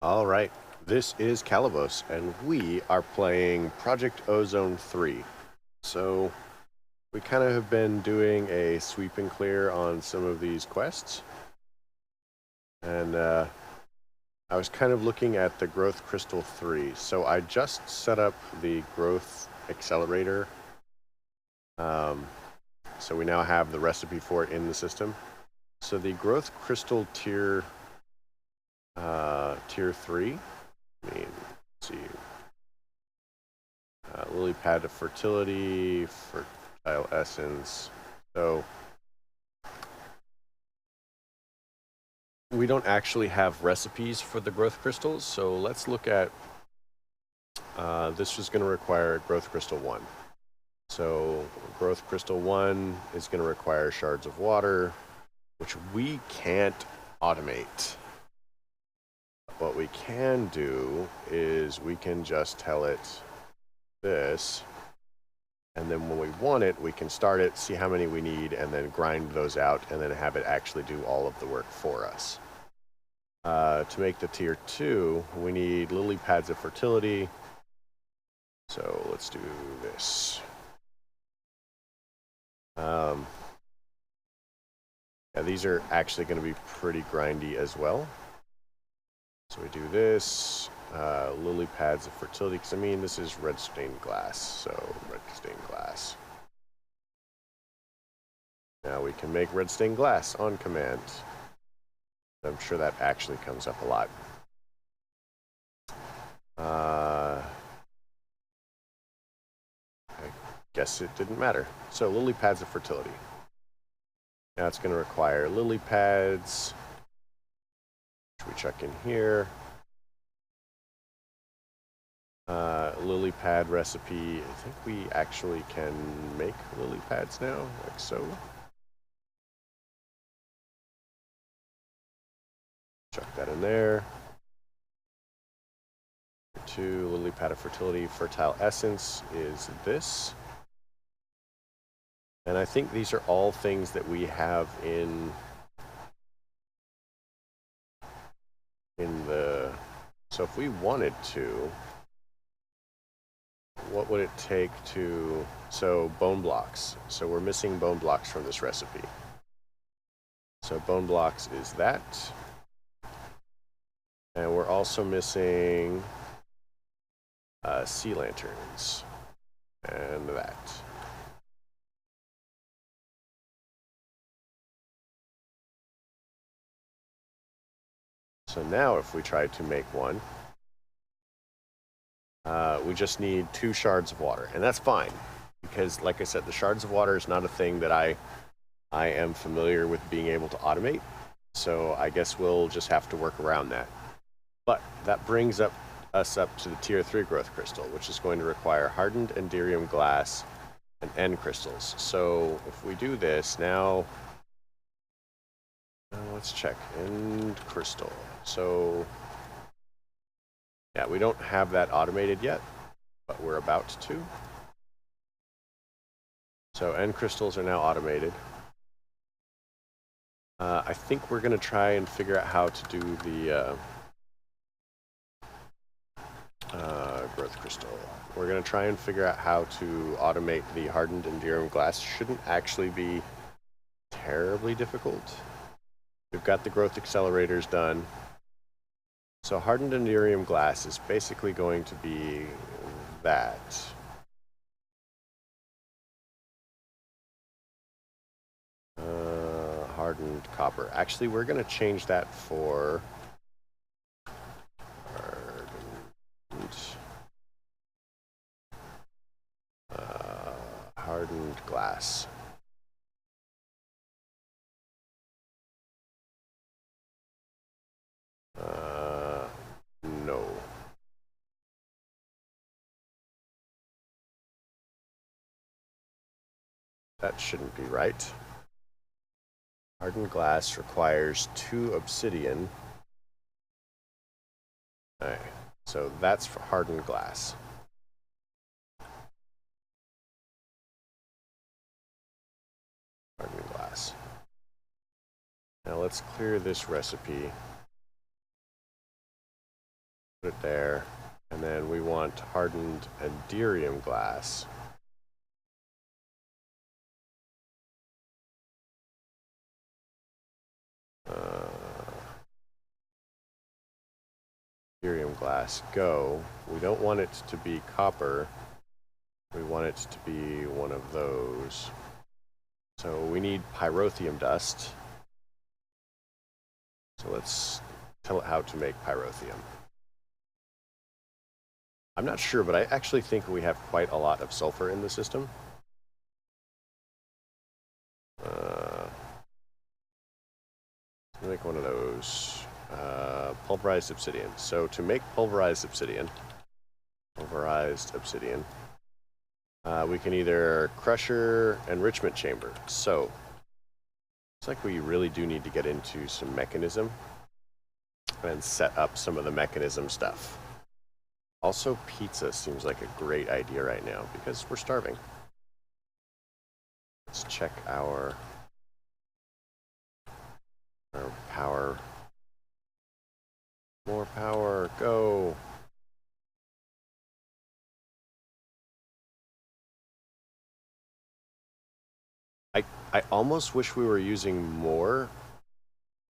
All right, this is Calibos, and we are playing Project Ozone 3. So, we kind of have been doing a sweep and clear on some of these quests. And I was kind of looking at the Growth Crystal 3. So I just set up the Growth Accelerator. So we now have the recipe for it in the system. So the Growth Crystal tier 3, let's see, lily pad of fertility, fertile essence. So we don't actually have recipes for the growth crystals. So let's look at, this is going to require growth crystal 1. So growth crystal 1 is going to require shards of water, which we can't automate. What we can do is we can just tell it this, and then when we want it, we can start it, see how many we need, and then grind those out, and then have it actually do all of the work for us. To make the tier 2, we need lily pads of fertility. So let's do this. Yeah, these are actually going to be pretty grindy as well. So we do this, lily pads of fertility, because I mean, this is red stained glass, so red stained glass. Now we can make red stained glass on command. I'm sure that actually comes up a lot. I guess it didn't matter. So lily pads of fertility. Now it's going to require lily pads, which we chuck in here. Lily pad recipe. I think we actually can make lily pads now, like so. Chuck that in there. 2, lily pad of fertility, fertile essence is this. And I think these are all things that we have in the, so if we wanted to, what would it take to, so bone blocks. So we're missing bone blocks from this recipe. So bone blocks is that. And we're also missing sea lanterns and that. So now if we try to make one, we just need 2 shards of water, and that's fine, because like I said, the shards of water is not a thing that I am familiar with being able to automate, so I guess we'll just have to work around that. But that brings us up to the tier 3 growth crystal, which is going to require hardened Indium glass and end crystals. So if we do this now, let's check end crystal. So yeah, we don't have that automated yet, but we're about to. So end crystals are now automated. I think we're going to try and figure out how to do the growth crystal. We're going to try and figure out how to automate the hardened Indium glass. Shouldn't actually be terribly difficult. We've got the growth accelerators done. So hardened Indium glass is basically going to be that. Hardened copper. Actually, we're going to change that for hardened glass. No. That shouldn't be right. Hardened glass requires 2 obsidian. Alright, so that's for hardened glass. Hardened glass. Now let's clear this recipe. Put it there. And then we want hardened Indium glass. Indium glass, go. We don't want it to be copper. We want it to be one of those. So we need pyrotheum dust. So let's tell it how to make pyrotheum. I'm not sure, but I actually think we have quite a lot of sulfur in the system. Make one of those. Pulverized obsidian. So to make pulverized obsidian, we can either crusher enrichment chamber. So it's like we really do need to get into some mechanism and set up some of the mechanism stuff. Also, pizza seems like a great idea right now because we're starving. Let's check our power. More power, go. I almost wish we were using more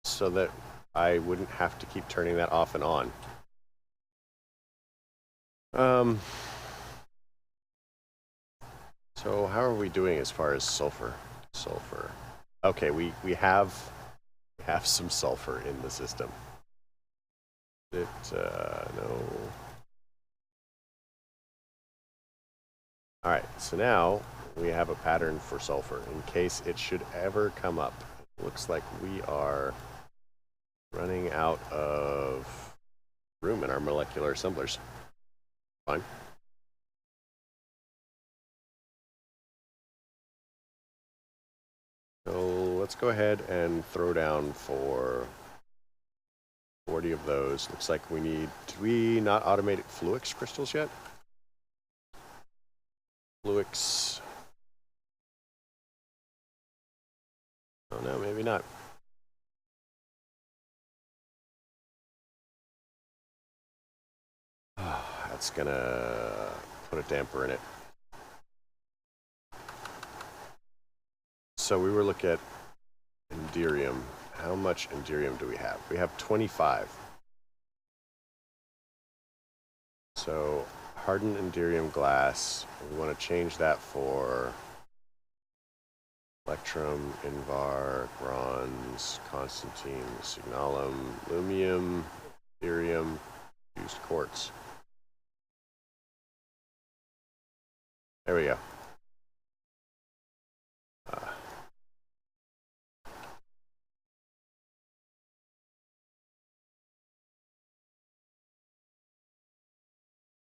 so that I wouldn't have to keep turning that off and on. So how are we doing as far as sulfur? Sulfur. Okay, we have some sulfur in the system. No. All right, so now we have a pattern for sulfur in case it should ever come up. It looks like we are running out of room in our molecular assemblers. Fine. So let's go ahead and throw down for 40 of those. Looks like we need, did we not automate Flukes crystals yet? Flukes. Oh no, maybe not. That's gonna put a damper in it. So we were looking at Indium. How much Indium do we have? We have 25. So hardened Indium glass. We want to change that for electrum, invar, bronze, constantine, signalum, lumium, Indium, used quartz. There we go.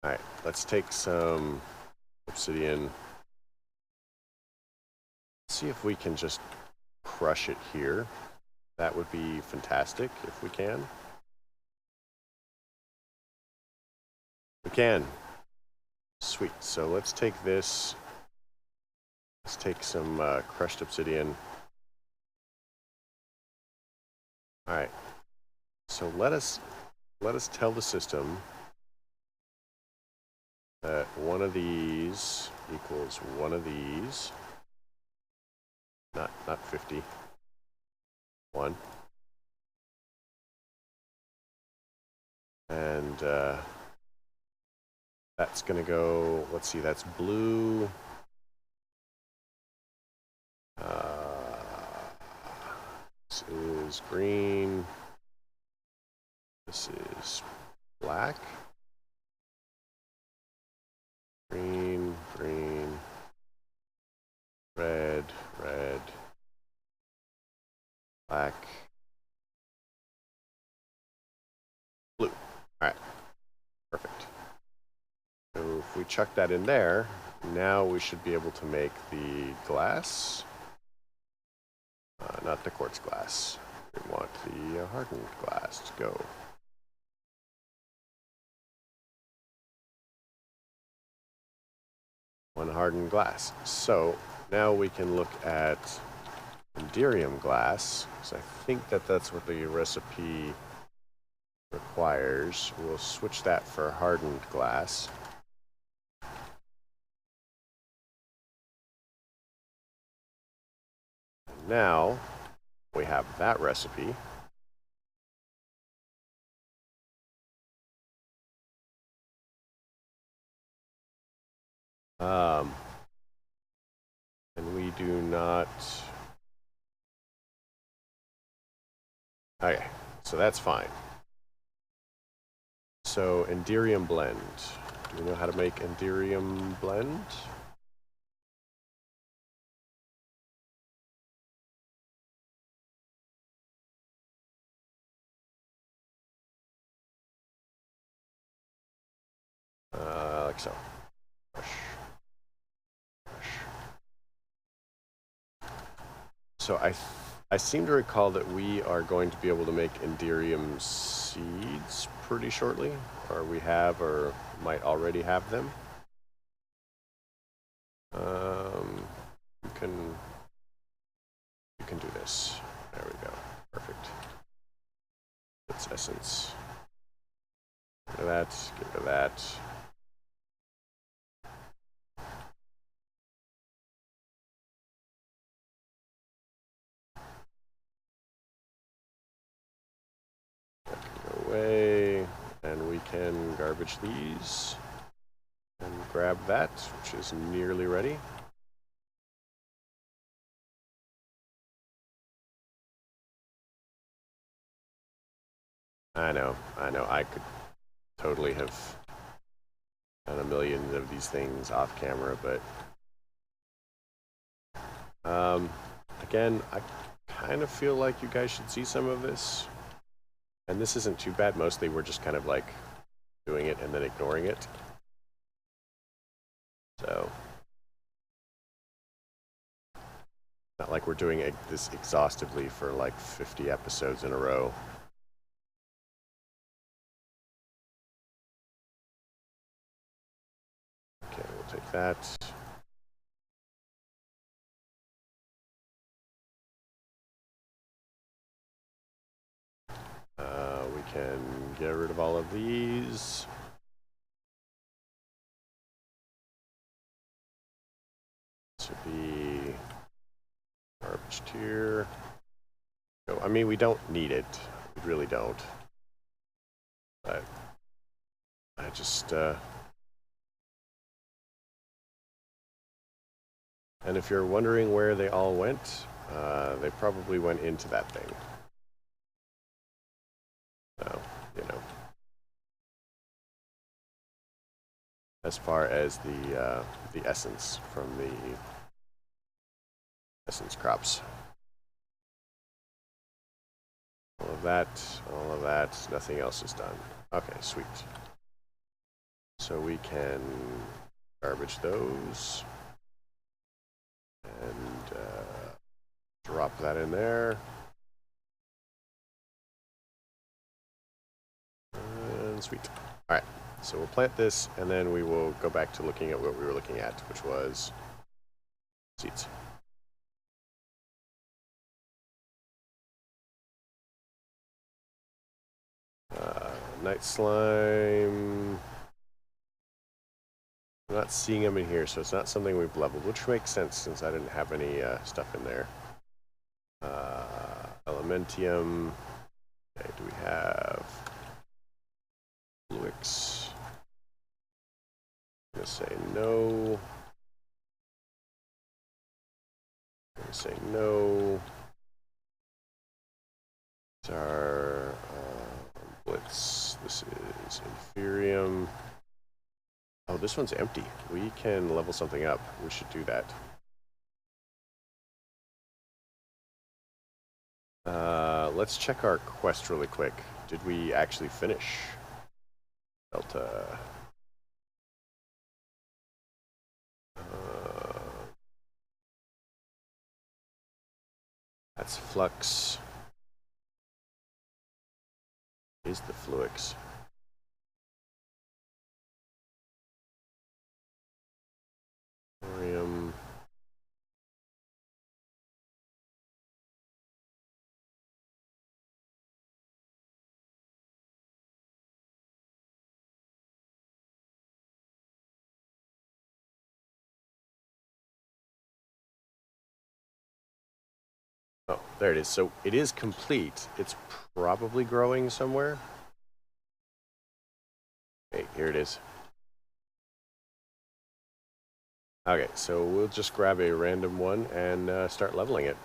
All right, let's take some obsidian. See if we can just crush it here. That would be fantastic if we can. We can. Sweet. So let's take this. Let's take some crushed obsidian. All right. So let us tell the system that one of these equals one of these. Not 50. 1. And that's going to go, let's see, that's blue. This is green. This is black. Green, green, red, red, black, blue. All right, perfect. So if we chuck that in there, now we should be able to make the glass, not the quartz glass. We want the hardened glass to go. One hardened glass. So now we can look at Indium glass. So I think that's what the recipe requires, we'll switch that for hardened glass. Now we have that recipe. And we do not. Okay, so that's fine. So Indium blend. Do we know how to make Indium blend? Like so. So I seem to recall that we are going to be able to make Indium seeds pretty shortly, or we have, or might already have them. You can do this. There we go. Perfect. It's essence. Get rid of that. Get rid of that. That can go away, and we can garbage these and grab that, which is nearly ready. I know. I could totally have done a million of these things off camera, but again, I kind of feel like you guys should see some of this. And this isn't too bad. Mostly we're just kind of like doing it and then ignoring it. So, not like we're doing this exhaustively for like 50 episodes in a row. Okay, we'll take that. We can get rid of all of these. This would be garbage tier. So, I mean, we don't need it. We really don't. But I just... And if you're wondering where they all went, they probably went into that thing. So, you know. As far as the essence from the essence crops. All of that, nothing else is done. Okay, sweet. So we can garbage those and drop that in there. And sweet. All right, so we'll plant this and then we will go back to looking at what we were looking at, which was seeds. Night slime. I'm not seeing them in here, so it's not something we've leveled, which makes sense since I didn't have any stuff in there. Elementium. Okay, do we have Flukes? I'm gonna say no. I'm gonna say no. These are Blitz. This is Inferium. Oh, this one's empty. We can level something up. We should do that. Let's check our quest really quick. Did we actually finish? Delta. That's Flux. Is the Flux. Thorium. Oh, there it is. So it is complete. It's probably growing somewhere. Okay, here it is. Okay, so we'll just grab a random one and start leveling it.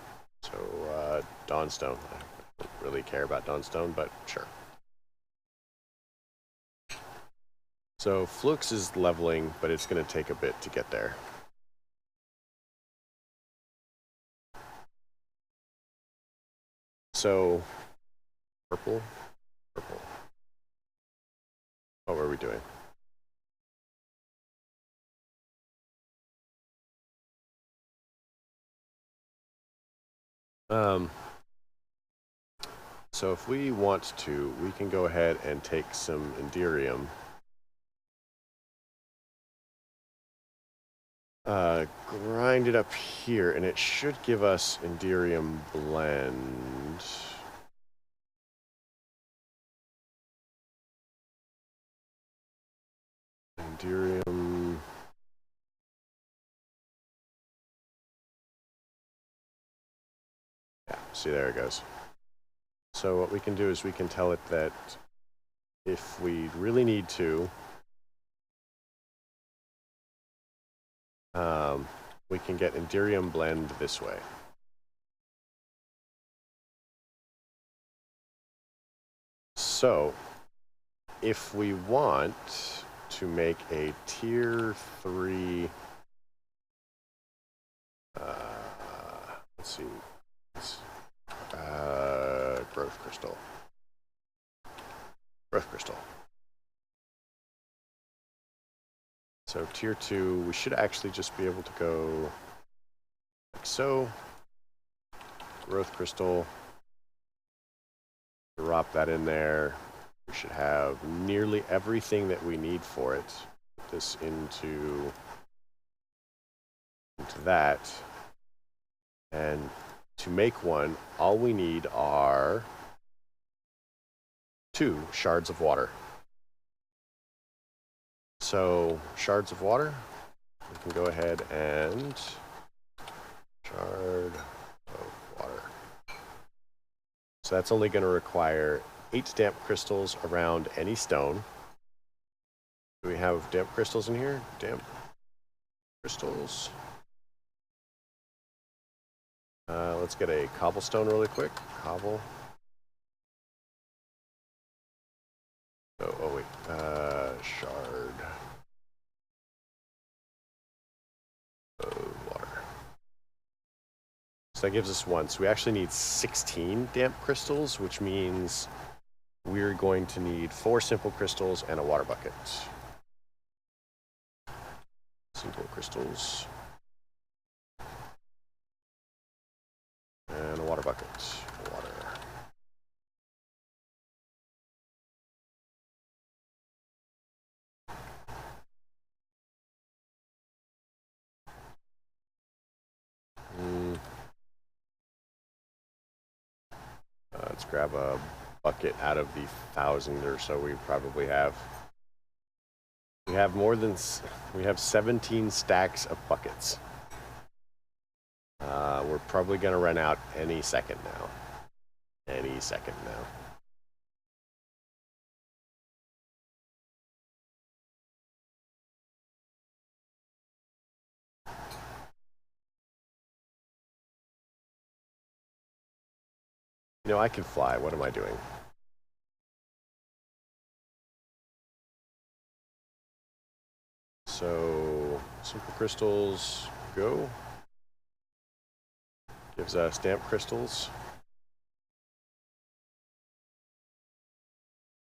So, Dawnstone. I don't really care about Dawnstone, but sure. So, Flukes is leveling, but it's going to take a bit to get there. So, purple. What were we doing? So if we want to, we can go ahead and take some Indium. Grind it up here, and it should give us Indium blend. Indium. Yeah, see, there it goes. So what we can do is we can tell it that if we really need to, we can get Indium blend this way. So if we want to make a tier 3, let's see, growth crystal. So tier 2, we should actually just be able to go like so. Growth crystal. Drop that in there. We should have nearly everything that we need for it. Put this into that. And to make one, all we need are 2 shards of water. So, shards of water, we can go ahead and shard of water. So that's only going to require 8 damp crystals around any stone. Do we have damp crystals in here? Damp crystals. Let's get a cobblestone really quick. Cobble. Oh wait. Shard of water. So that gives us 1. So we actually need 16 damp crystals, which means we're going to need 4 simple crystals and a water bucket. Simple crystals. And a water bucket. Water. Let's grab a bucket out of the 1,000 or so we probably have. We have 17 stacks of buckets. We're probably going to run out any second now. Any second now. You know, I can fly. What am I doing? So, simple crystals, go. Gives us damp crystals.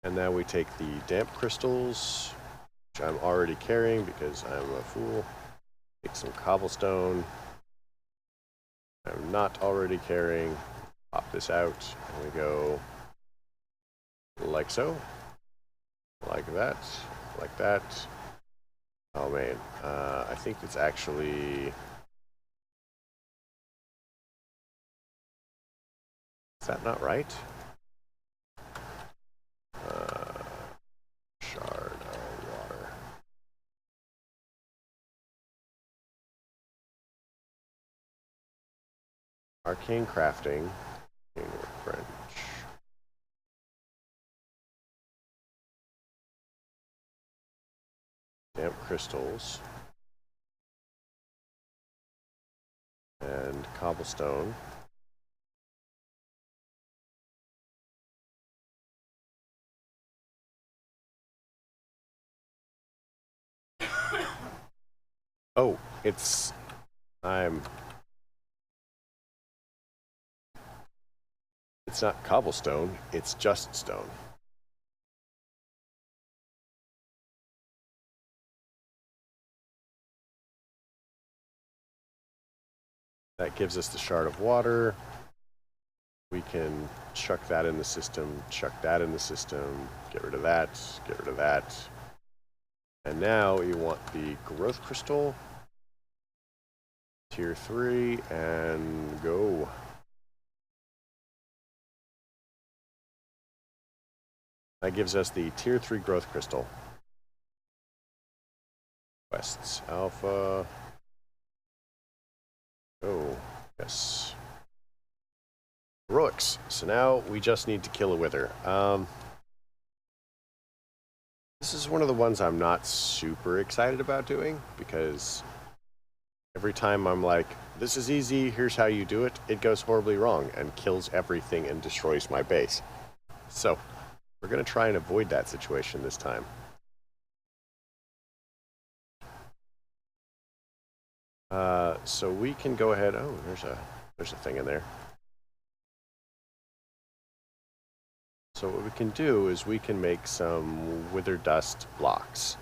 And now we take the damp crystals, which I'm already carrying because I'm a fool. Take some cobblestone. I'm not already carrying. Pop this out, and we go like so. Like that. Like that. Oh man, I think it's actually... Is that not right? Shard of water. arcane crafting, arcane workbench. Damp crystals. And cobblestone. Oh, it's not cobblestone, it's just stone. That gives us the shard of water. We can chuck that in the system, chuck that in the system, get rid of that, get rid of that. And now you want the growth crystal, tier 3, and go. That gives us the tier 3 growth crystal. Quests, alpha. Oh, yes. Heroics. So now we just need to kill a wither. This is one of the ones I'm not super excited about doing, because every time I'm like, this is easy, here's how you do it, it goes horribly wrong and kills everything and destroys my base. So we're going to try and avoid that situation this time. So we can go ahead. Oh, there's a thing in there. So what we can do is we can make some wither dust blocks.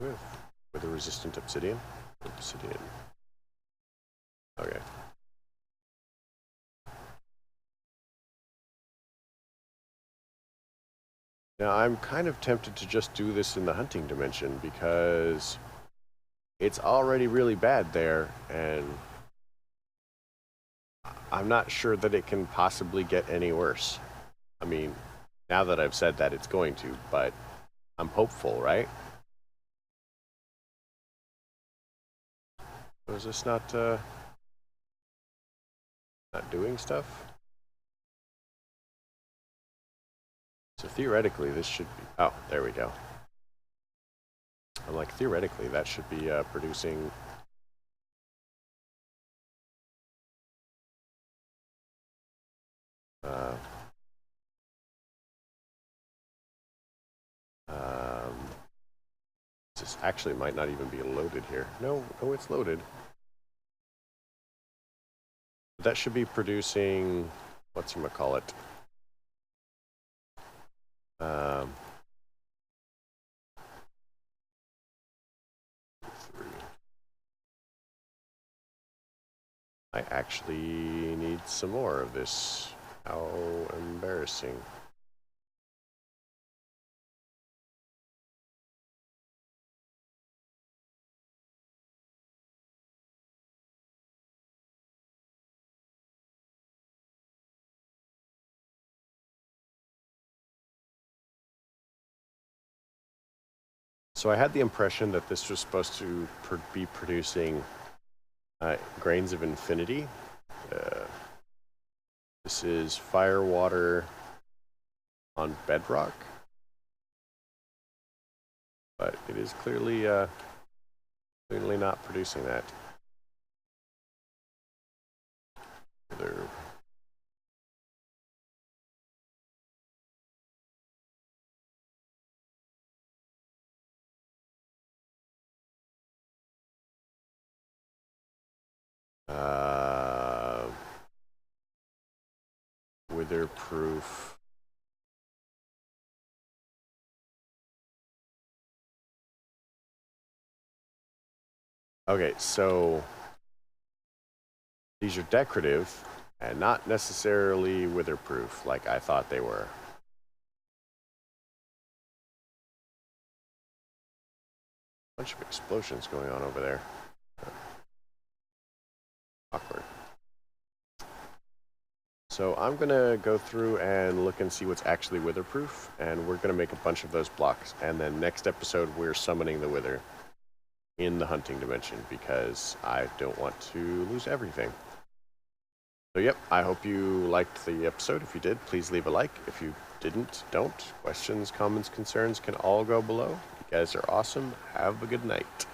With a resistant obsidian. Okay. Now I'm kind of tempted to just do this in the hunting dimension because it's already really bad there, and I'm not sure that it can possibly get any worse. I mean, now that I've said that, it's going to, but I'm hopeful, right? So is this not doing stuff? So theoretically, this should be... Oh, there we go. I'm like, theoretically, that should be producing... this actually might not even be loaded here. No, it's loaded. That should be producing... whatchamacallit? I actually need some more of this. How embarrassing. So I had the impression that this was supposed to be producing grains of infinity. This is fire water on bedrock, but it is clearly not producing that. Witherproof. Okay, so these are decorative and not necessarily witherproof like I thought they were. Bunch of explosions going on over there. Awkward. So I'm going to go through and look and see what's actually witherproof, and we're going to make a bunch of those blocks. And then next episode, we're summoning the wither in the hunting dimension because I don't want to lose everything. So yep, I hope you liked the episode. If you did, please leave a like. If you didn't, don't. Questions, comments, concerns can all go below. You guys are awesome. Have a good night.